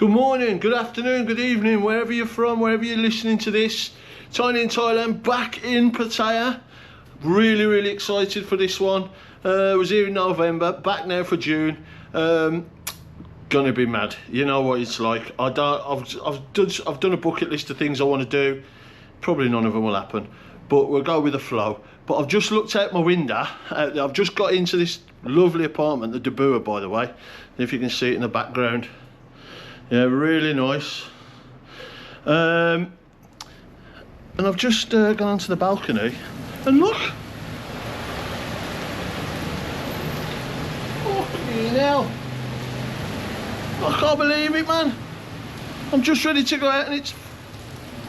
Good morning, good afternoon, good evening, wherever you're from, wherever you're listening to this. Tiny in Thailand, back in Pattaya. Really excited for this one. Was here in November, back now for June. Gonna be mad. You know what it's like. I've done a bucket list of things I want to do. Probably none of them will happen, but we'll go with the flow. But I've just looked out my window. I've just got into this lovely apartment, the Debua, by the way. If you can see it in the background. Yeah, really nice. And I've just gone to the balcony and look. Fucking hell. I can't believe it, man. I'm just ready to go out and it's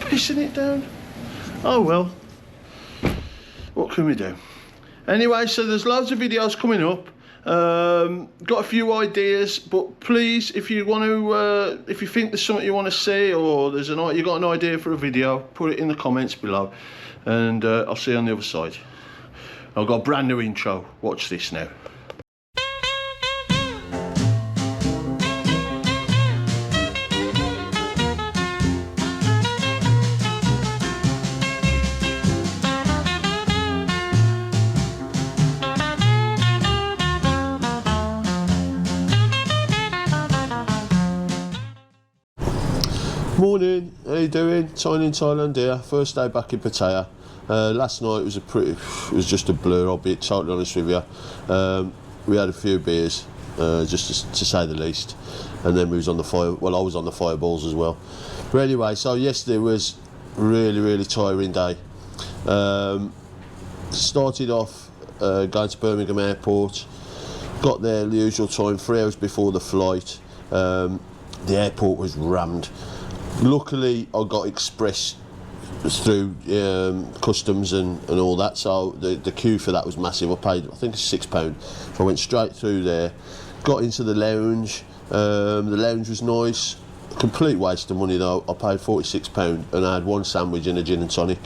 pissing it down. Oh well. What can we do? Anyway, so there's loads of videos coming up. Got a few ideas, but please, if you want to, if you think there's something you want to see, or you got an idea for a video, put it in the comments below, and I'll see you on the other side. I've got a brand new intro. Watch this now. Morning, how you doing? Tiny in Thailand here. First day back in Pattaya. Last night was just a blur. I'll be totally honest with you. We had a few beers, just to say the least, and then we was on the fire. Well, I was on the fireballs as well. But anyway, so yesterday was really tiring day. Started off going to Birmingham Airport. Got there the usual time, 3 hours before the flight. The airport was rammed. Luckily I got express through customs and all that, so the queue for that was massive. I paid, I think, £6, so I went straight through there, got into the lounge. The lounge was nice, complete waste of money though. I paid £46 and I had one sandwich and a gin and tonic.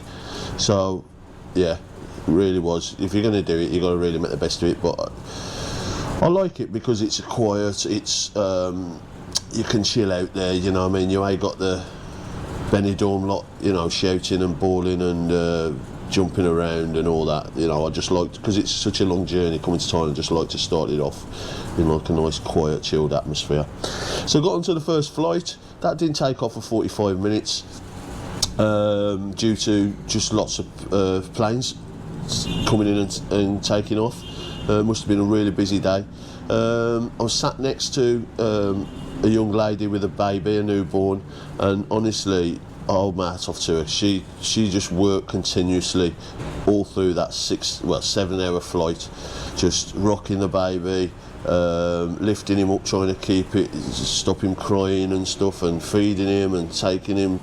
So yeah, really was, if you're going to do it, you got to really make the best of it. But I like it because it's quiet, it's you can chill out there, you know what I mean? You ain't got the Benidorm lot, you know, shouting and bawling and jumping around and all that. You know, I just like, because it's such a long journey coming to Thailand, I just like to start it off in like a nice, quiet, chilled atmosphere. So I got onto the first flight. That didn't take off for 45 minutes due to just lots of planes coming in and taking off. Must have been a really busy day. I was sat next to a young lady with a baby, a newborn, and honestly, I'll hold my hat off to her. She just worked continuously all through that 7-hour flight, just rocking the baby, lifting him up, trying to keep it, stop him crying and stuff, and feeding him and taking him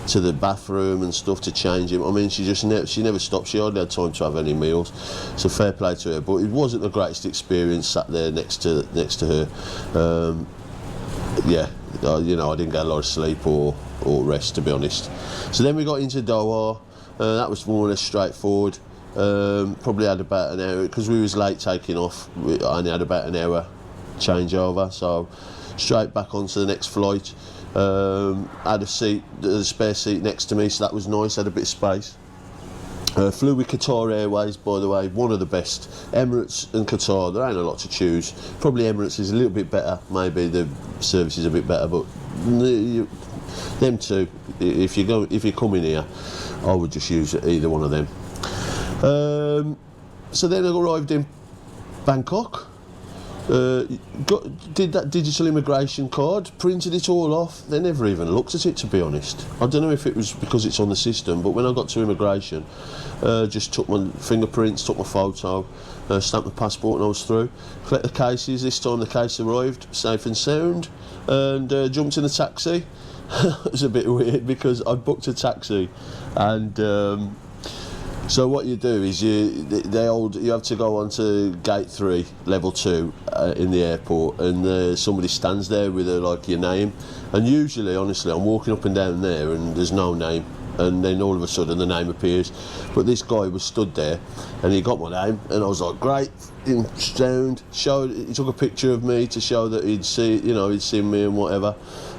to the bathroom and stuff to change him. I mean, she never stopped. She hardly had time to have any meals. So fair play to her. But it wasn't the greatest experience sat there next to her. Yeah, you know, I didn't get a lot of sleep or rest, to be honest. So then we got into Doha. That was more or less straightforward. Probably had about an hour, because we was late taking off. I only had about an hour changeover, so straight back onto the next flight. Had a spare seat next to me, so that was nice. Had a bit of space. Flew with Qatar Airways, by the way, one of the best. Emirates and Qatar, there ain't a lot to choose. Probably Emirates is a little bit better, maybe the service is a bit better, but them two, if you're coming here, I would just use either one of them. So then I arrived in Bangkok. Did that digital immigration card, printed it all off. They never even looked at it, to be honest. I don't know if it was because it's on the system, but when I got to immigration, just took my fingerprints, took my photo, stamped my passport, and I was through. Collect the cases. This time the case arrived safe and sound, and jumped in a taxi. It was a bit weird because I booked a taxi, and so what you do is you have to go on to gate 3, level 2 in the airport, and somebody stands there with like your name, and usually, honestly, I'm walking up and down there and there's no name, and then all of a sudden the name appears. But this guy was stood there and he got my name, and I was like, great, sound. He took a picture of me to show that he'd seen me and whatever.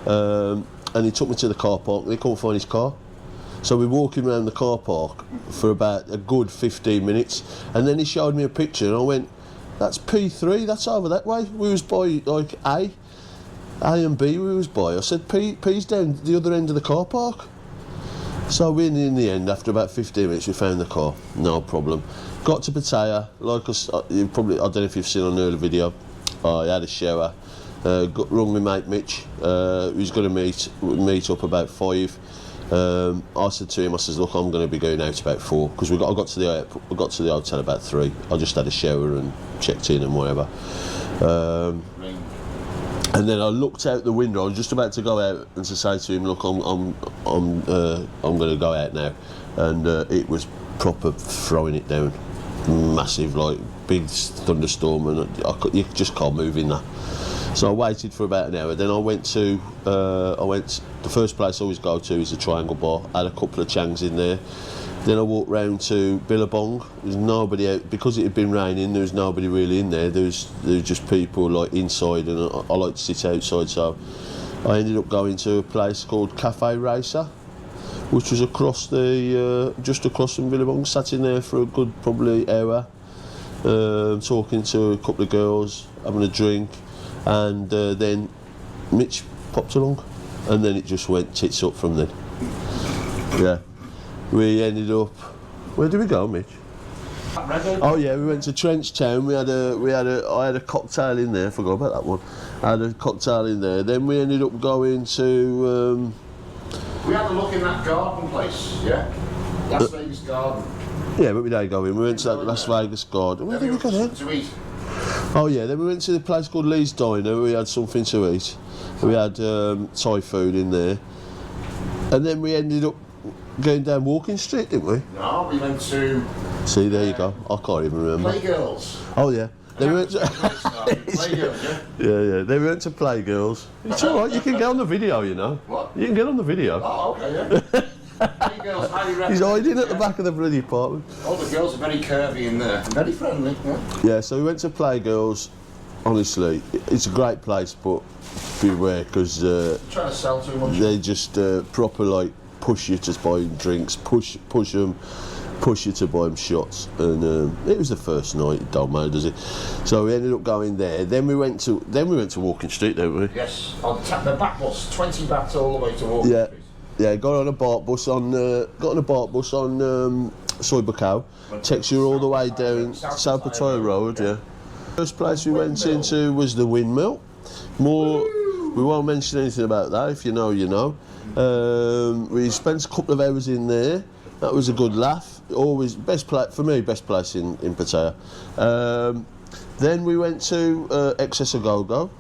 and he took me to the car park and he couldn't find his car. So we're walking around the car park for about a good 15 minutes, and then he showed me a picture and I went, that's P3, that's over that way. We was by like A and B we was by. I said, P's down the other end of the car park. So we, in the end, after about 15 minutes, we found the car, no problem. Got to Pattaya, like you probably, I don't know if you've seen on an earlier video, I had a shower, rung my mate Mitch, who's going to meet up about 5. I said to him, I says, look, I'm going to be going out about 4, because I got to the hotel about 3. I just had a shower and checked in and whatever. And then I looked out the window. I was just about to go out and to say to him, look, I'm going to go out now, and it was proper throwing it down, massive, like big thunderstorm, and you just can't move in that. So I waited for about an hour. Then I went. The first place I always go to is the Triangle Bar. Had a couple of changs in there. Then I walked round to Billabong. There's nobody out because it had been raining. There was nobody really in there. There was just people like inside, and I like to sit outside. So I ended up going to a place called Cafe Racer, which was across just across from Billabong. Sat in there for a good probably hour, talking to a couple of girls, having a drink, and then Mitch popped along, and then it just went tits up from then. Yeah. We ended up. Where did we go, Mitch? Oh yeah, we went to Trench Town. I had a cocktail in there. Forgot about that one. I had a cocktail in there. Then we ended up going to. We had a look in that garden place. Yeah. Las Vegas Garden. Yeah, but we didn't go in. We went to that Las Vegas Garden. Where did we go then? To eat. Oh yeah, then we went to the place called Lee's Diner. We had something to eat. We had Thai food in there, and then we ended up going down Walking Street, didn't we? No, we went to... See, there you go. I can't even remember. Playgirls. Oh, yeah. Then we went to... Playgirls, yeah? Yeah. Then we went to Playgirls. It's all right, you can get on the video, you know. What? You can get on the video. Oh, okay, yeah. Playgirls, highly recommended. He's hiding at the back of the bloody apartment. All the girls are very curvy and very friendly, yeah? Yeah, so we went to Playgirls. Honestly, it's a great place, but beware, because... trying to sell too much. They just proper, like, push you to buy drinks, push you to buy them shots, and it was the first night. It don't matter, does it? So we ended up going there. Then we went to Walking Street, didn't we? Yes, on the back bus, 20 bahts all the way to Walking Street. Yeah. Got on a BART bus on Soi Buakhao. Takes you all the way down South Pattaya Road. Yeah. First place we went into was the windmill. We won't mention anything about that. If you know, you know. We spent a couple of hours in there. That was a good laugh. Always best place for me. Best place in Pattaya. Then we went to Excess A Go-Go,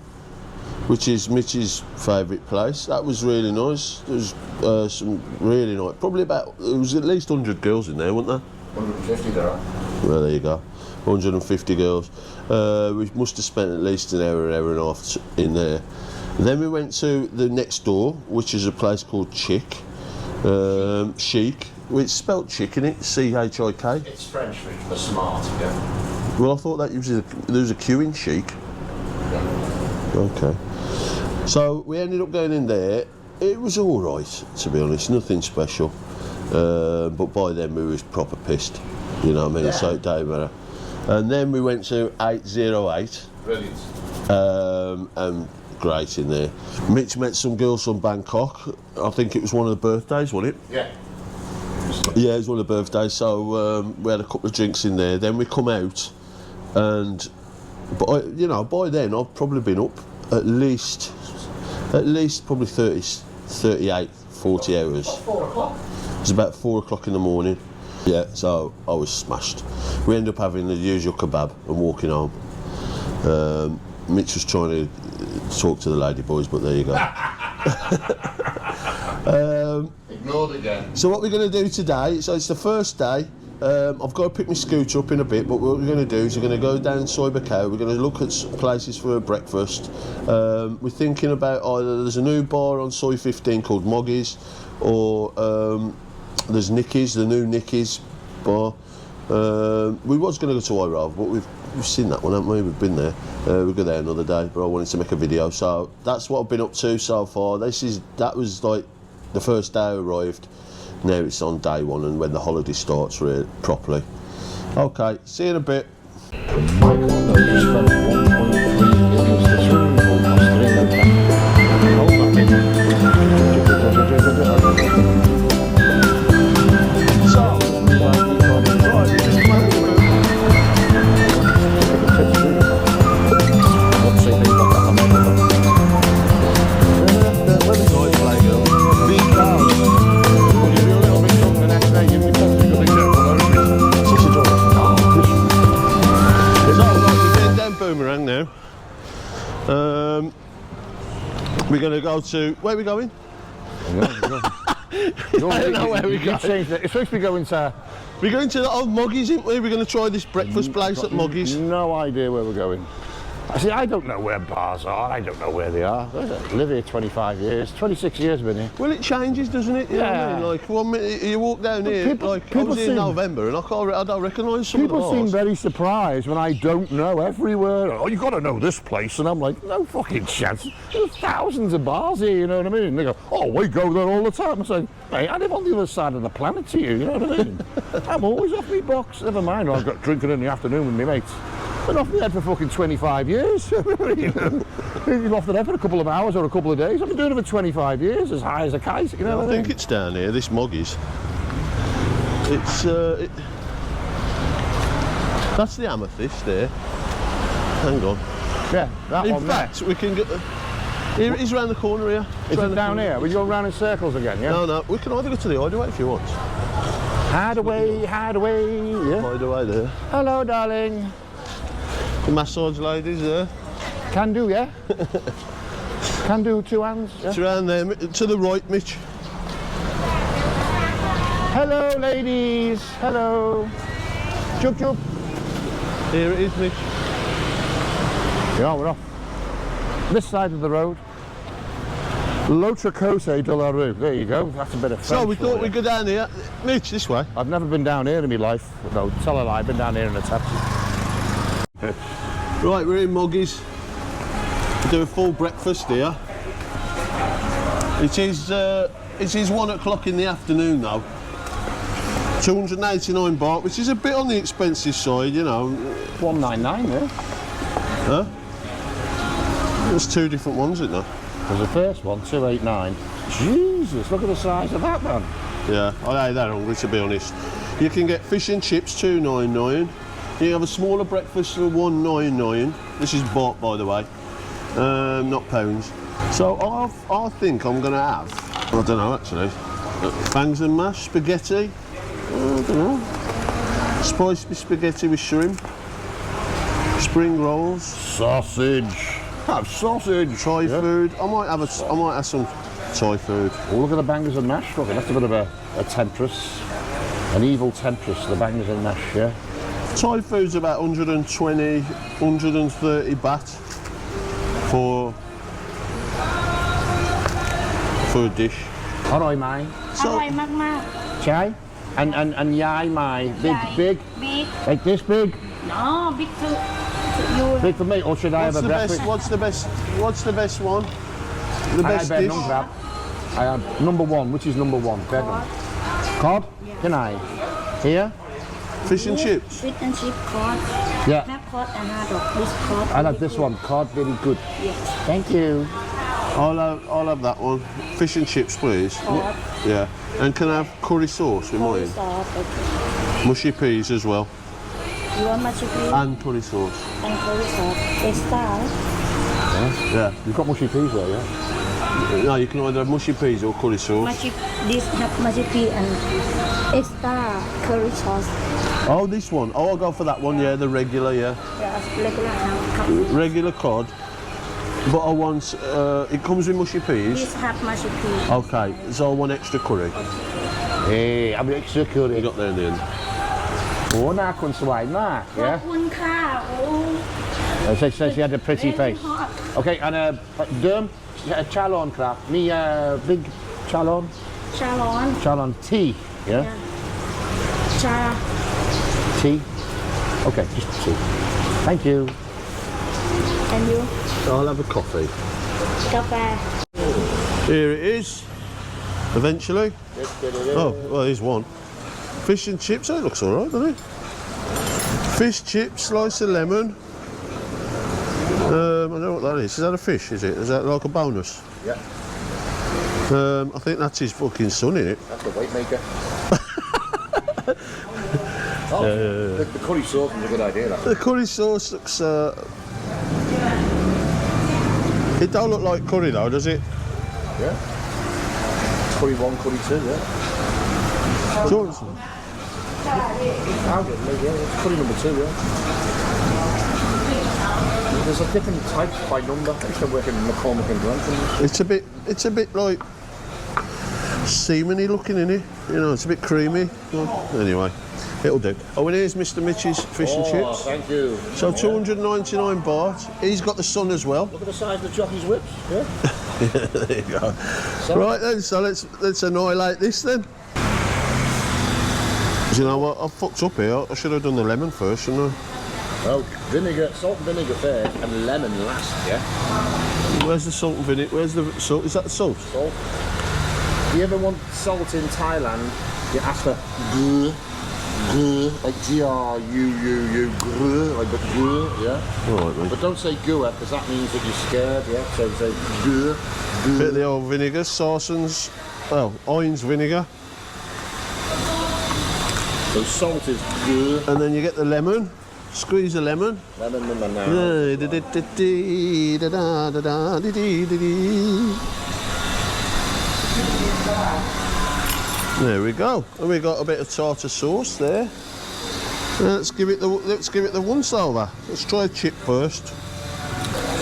which is Mitch's favourite place. That was really nice. There was some really nice. There was at least 100 girls in there, weren't there? 150 there are. Well, there you go. 150 girls. We must have spent at least an hour and a half in there. Then we went to the next door, which is a place called Chic, It's spelt chic, isn't it? C-H-I-K. It's French for smart, yeah. Well, I thought that there was a Q in chic. Yeah. Okay. So we ended up going in there. It was all right, to be honest. Nothing special. But by then we was proper pissed. You know what I mean? Yeah. So it didn't matter. And then we went to 808. Brilliant. And great in there. Mitch met some girls from Bangkok. I think it was one of the birthdays, wasn't it? Yeah. Yeah, it was one of the birthdays. So we had a couple of drinks in there. Then we come out, and by then I've probably been up at least probably 38, 40 hours. About 4 o'clock. It was about 4 o'clock in the morning. Yeah, so I was smashed. We ended up having the usual kebab and walking home. Mitch was trying to talk to the lady boys, but there you go. Ignored again. So what we're going to do today, so it's the first day. I've got to pick my scooter up in a bit, but what we're going to do is we're going to go down Soi Buakhao. We're going to look at places for breakfast. We're thinking about either there's a new bar on Soi 15 called Moggys, or there's Nicky's, the new Nicky's bar. We was going to go to Irov, but we've seen that one, haven't we? We've been there. We'll go there another day, but I wanted to make a video, so that's what I've been up to so far. That was like the first day I arrived. Now it's on day one, and when the holiday starts really properly. Okay, see you in a bit. We're going to go to... Where are we going? I don't know where we're going. It's supposed to be going to... We're going to the old Moggys, aren't we? We're going to try this breakfast place at Moggys. No idea where we're going. See, I don't know where bars are, I don't know where they are. I live here 25 years, 26 years been here. Well, it changes, doesn't it? You know what I mean? Like, 1 minute you walk down here, I was here in November and I don't recognise some of the bars. People seem very surprised when I don't know everywhere. Oh, you've got to know this place. And I'm like, no fucking chance. There's thousands of bars here, you know what I mean? And they go, oh, we go there all the time. I'm saying, mate, I live on the other side of the planet to you know what I mean? I'm always off my box. Never mind, I've got drinking in the afternoon with my mates. Been off my head for fucking 25 years. You're off the head for a couple of hours or a couple of days. I've been doing it for 25 years, as high as a kite. You know what I think it's down here, this Moggys. It's that's the amethyst there. Hang on. Yeah, that one. In fact, we can get. Here it is round the corner here. Is it down here? We're going round in circles again, yeah? No, we can either go to the hideaway if you want. Hideaway, yeah. Hideaway there. Hello, darling. The massage ladies there. Can do, yeah? Can do, 2 hands. Yeah? It's around there, to the right, Mitch. Hello, ladies. Hello. Chup, chup. Here it is, Mitch. Yeah, we're off. This side of the road. L'autre côté de la rue. There you go. That's a bit of French. So we thought we'd go down here. Mitch, this way. I've never been down here in my life. No, tell a lie. I've been down here in a taxi. Right, we're in Moggys. We do a full breakfast here. It is 1 o'clock in the afternoon though. 289 baht, which is a bit on the expensive side, you know. 199 there. Huh? There's 2 different ones, isn't there? There's the first one, 289. Jesus, look at the size of that man. Yeah, I ain't that hungry to be honest. You can get fish and chips, 299. You have a smaller breakfast for 199. This is baht, by the way, not pounds. So I think I'm going to have, I don't know actually, bangs and mash, spaghetti, I don't know, spicy spaghetti with shrimp, spring rolls, sausage. Have sausage. Thai food. I might have some Thai food. Oh, look at the bangers and mash. Look, that's a bit of a temptress, an evil temptress. The bangers and mash, yeah. Thai food's about 120, 130 baht for a dish. Alright, mate. Alright, mắc. Chai? And yai, mate. Big? Big. Like this big? No, big to you. Big for me, or should I have a breakfast? What's the best one? The best I dish? I have number 1, which is number 1? Cod. Cod? Yeah. Can I? Here? Fish and chips? Fish and chip cod. Yeah. Have cod and hard this cod. I like this one, cod, very good. Yes. Thank you. I'll have that one. Fish and chips, please. Cod. Yeah. And can I have curry sauce with Curry mine? sauce. Okay. Mushy peas as well. You want mushy peas? And curry sauce. And curry sauce. Extra. Yeah. You've got mushy peas there, yeah? No, you can either have mushy peas or curry sauce. This have mushy pea and extra curry sauce. Oh, this one. Oh, I'll go for that one, yeah, the regular, yeah. Yes, Regular cod. But I want, it comes with mushy peas. This have mushy peas. Okay, so I want extra curry. Hey, I'm extra curry. You got there in the end. โอ้หน้าคนสวยมาก ขอบคุณค่ะโอ้ So she had a pretty face. Okay, and Derm, chalon crap. Me big chalon. ชาร้อน Chalon tea, yeah? ชา Tea. Tea? Okay, just tea. Thank you. And you? I'll have a coffee. Cafe. Here it is. Eventually. Oh, well, here's one. Fish and chips. That looks all right, doesn't it? Fish, chips, slice of lemon. I don't know what that is. Is that a fish? Is it? Is that like a bonus? Yeah. I think that's his fucking son, in it. That's the weight maker. The curry sauce is a good idea. That. The curry sauce looks. It don't look like curry though, does it? Yeah. Curry 1, curry 2, yeah. Johnson. It's curry number 2, yeah. There's a different types by number. I used to work in McCormick and Grantham. It's a bit like seamany looking in it. You know, it's a bit creamy. Well, anyway, it'll do. Oh, and here's Mr. Mitch's fish and chips. Thank you. So 299 baht. He's got the son as well. Look at the size of the jockey's whips. Yeah. Yeah, there you go. Right then, so let's annihilate this then. You know what? I fucked up here. I should have done the lemon first, shouldn't I? Well, vinegar, salt and vinegar first, and lemon last. Yeah. Where's the salt and vinegar? Where's the salt? Is that the salt? Salt. If you ever want salt in Thailand, you ask for gu, like G-R-U-U-U, gu, like the gu, yeah? All right, mate. But don't say gua, because that means that you're scared, yeah? So say gu, Bit of the old vinegar, Sarson's, well, Heinz vinegar. So salt is gu. And then you get the lemon. Squeeze the lemon. Lemon in the now. There we go. And we got a bit of tartar sauce there. Let's give it the once over. Let's try a chip first.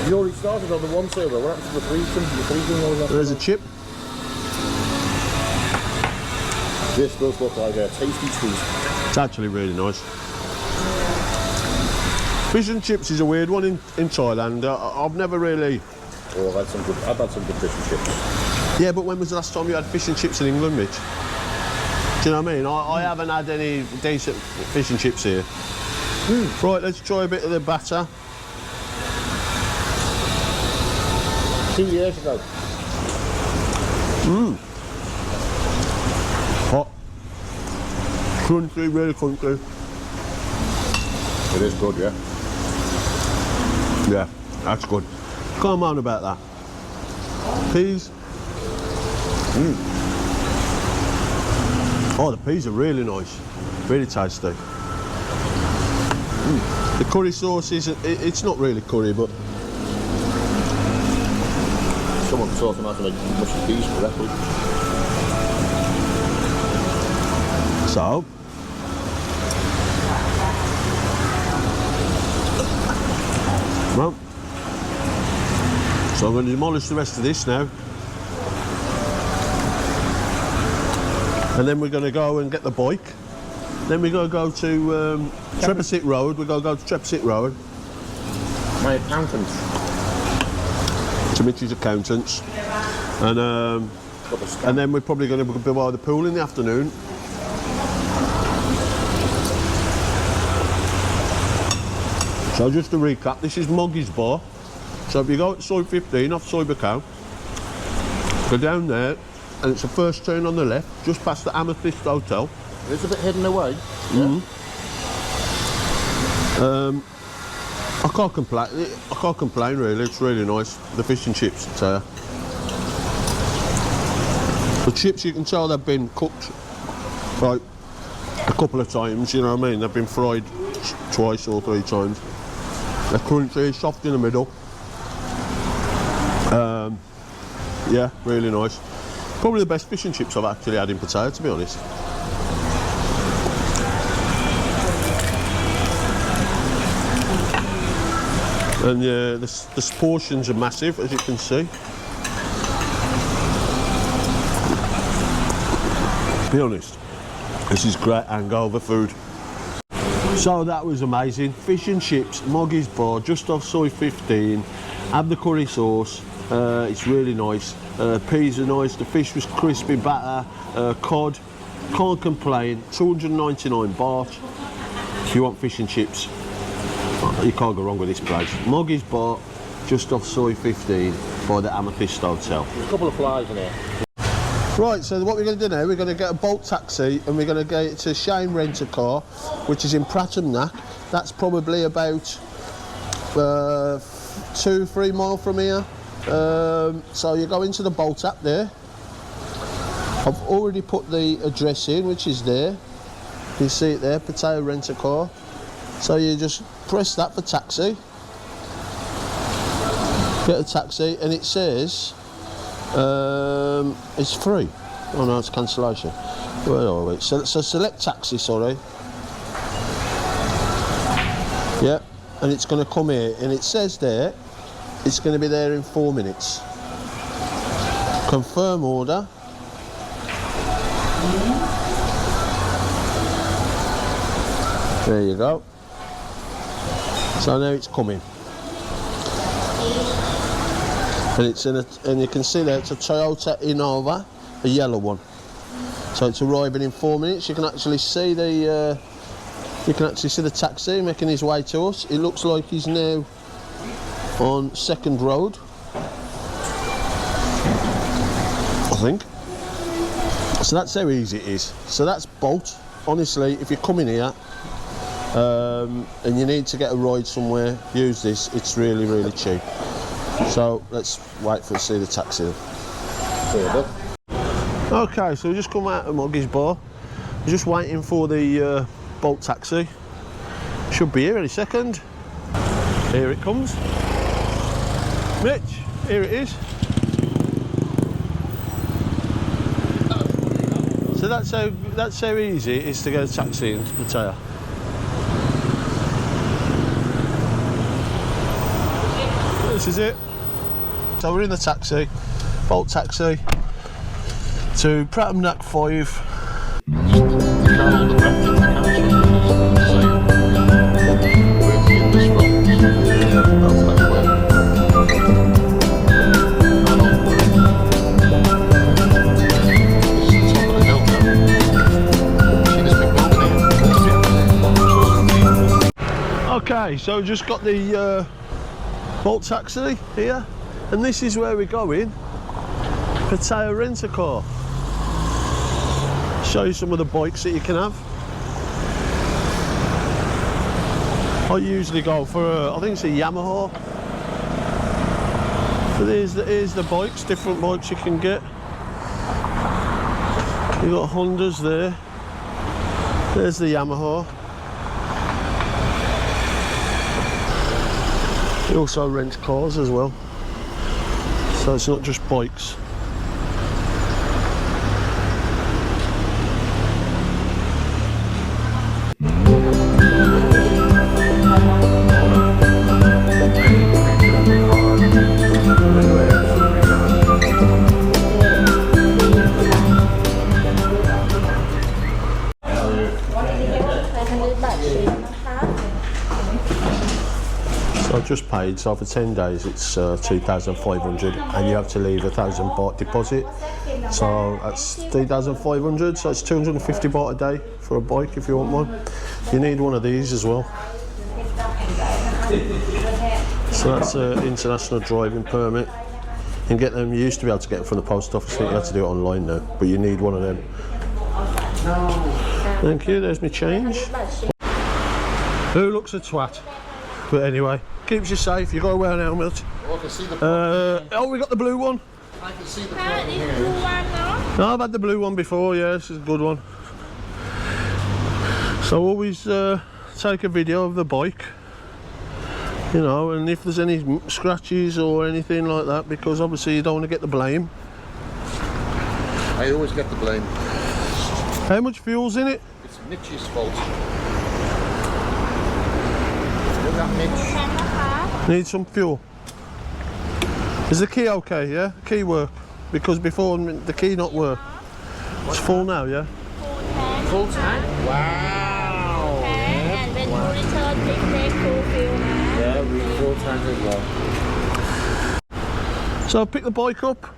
You already started on the one server. What happens to the freezing? The freezing was There's a chip. This does look like a tasty treat. It's actually really nice. Fish and chips is a weird one in Thailand. I've never really. Oh, I've had some good fish and chips. Yeah, but when was the last time you had fish and chips in England, Mitch? Do you know what I mean? I haven't had any decent fish and chips here. Right, let's try a bit of the batter. 2 years ago. Hot. Crunchy, really crunchy. It is good, yeah. Yeah, that's good. Come on about that. Peas. Oh, the peas are really nice. Really tasty. The curry sauce it's not really curry, but Someone taught him how to make mushy peas correctly. so. Well, so I'm going to demolish the rest of this now. And then we're going to go and get the bike. Then we're going to go to Trepasit Road. We're going to go to Trepasit Road. My accountant. To Mitch's accountants. And then we're probably going to be by the pool in the afternoon. So just to recap, this is Moggys bar. So if you go at Soy 15 off Soy Bacau, go down there, and it's the first turn on the left, just past the Amethyst Hotel. It's a bit hidden away. I can't complain really. It's really nice. The fish and chips. The chips, you can tell they've been cooked like a couple of times. You know what I mean? They've been fried twice or 3 times. They're crunchy, soft in the middle. Yeah, really nice. Probably the best fish and chips I've actually had in Pattaya, to be honest. And yeah, the portions are massive, as you can see. To be honest, this is great hangover food. So that was amazing. Fish and chips, Moggys bar, just off Soy 15. Have the curry sauce. It's really nice. Peas are nice. The fish was crispy, batter. Cod. Can't complain. 299 baht. If you want fish and chips, you can't go wrong with this place. Moggys Bar, just off Soy 15 by the Amethyst Hotel. There's a couple of flies in here. Right, so what we're going to do now, we're going to get a Bolt taxi and we're going to get it to Shane Rent-A-Car, which is in Pattaya. That's probably about 2-3 miles from here. So you go into the Bolt app there. I've already put the address in, which is there. You see it there, Pattaya Rent-A-Car. So you just press that for taxi. Get a taxi and it says it's free. Oh no, it's cancellation. Where are we? So select taxi, sorry. Yeah, and it's going to come here and it says there it's going to be there in 4 minutes. Confirm order. There you go. So now it's coming. And it's in and you can see there it's a Toyota Innova, a yellow one. So it's arriving in 4 minutes. You can actually see the taxi making his way to us. It looks like he's now on Second Road, I think. So that's how easy it is. So that's Bolt. Honestly, if you're coming here and you need to get a ride somewhere, use this. It's really, really cheap. So let's wait for to see the taxi. Okay, so we just come out of Moggys Bar. We're just waiting for the Bolt taxi. Should be here any second. Here it comes. Mitch, here it is. So that's how easy it is to get a taxi into Pattaya. This is it. So we're in the taxi, Bolt taxi, to Pattaya 5. Okay, so just got the Bolt taxi here, and this is where we're going. Pattaya Rent-A-Car. Show you some of the bikes that you can have. I usually go for I think it's a Yamaha. But here's the bikes, different bikes you can get. You've got Hondas there. There's the Yamaha. They also rent cars as well, so it's not just bikes. So I've just paid, so for 10 days it's 2,500 and you have to leave 1,000 baht deposit. So that's 3,500, so it's 250 baht a day for a bike if you want one. You need one of these as well. So that's an international driving permit. You can get them, you used to be able to get them from the post office, I think you have to do it online now, but you need one of them. Thank you, there's my change. Who looks a twat? But anyway, keeps you safe, you've got to wear an helmet. Oh, I can see the Oh, we got the blue one. I can see the No, I've had the blue one before, yeah, this is a good one. So always take a video of the bike, you know, and if there's any scratches or anything like that, because obviously you don't want to get the blame. I always get the blame. How much fuel's in it? It's Mitch's fault. Look at Mitch. Need some fuel. Is the key okay, yeah? The key work? Because before the key not work. It's full now, yeah? Full tank? Wow. Okay, and when you return, please take full fuel now. Yeah, we full tank as well. So I picked the bike up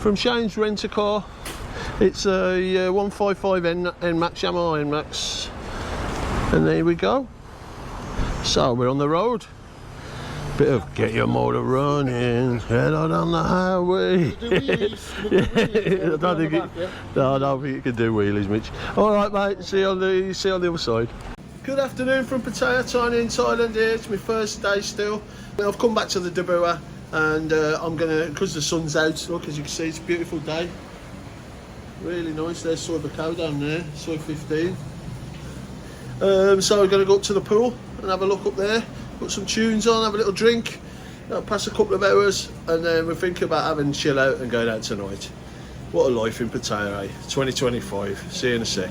from Shane's Rent-A-Car. It's a 155 NMAX, Yamaha NMAX. And there we go. So we're on the road. Bit of get your motor running, head out on the highway. I don't think you can do wheelies, Mitch. All right, mate. See you on the other side. Good afternoon from Pattaya June in Thailand. Here, it's my first day still. I've come back to the Debua, and I'm gonna, because the sun's out. Look, as you can see, it's a beautiful day. Really nice. There's Soy Bacao down there, Soy 15. So we're going to go up to the pool and have a look up there, put some tunes on, have a little drink, pass a couple of hours, and then we're thinking about having a chill out and going out tonight. What a life in Pattaya, eh? 2025. See you in a sec.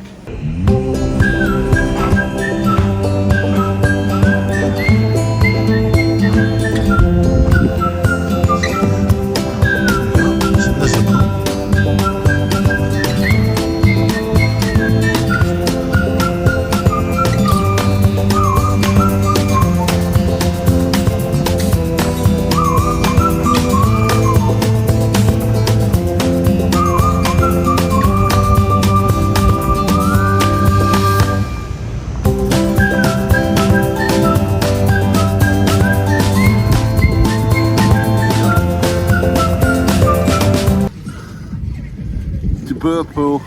Debua pool,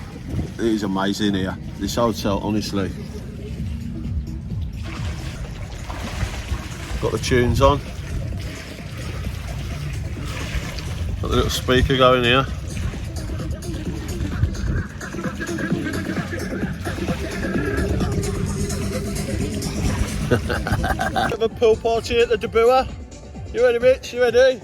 it is amazing here. This hotel, honestly. Got the tunes on. Got the little speaker going here. Have a pool party at the Debua. You ready, Mitch? You ready?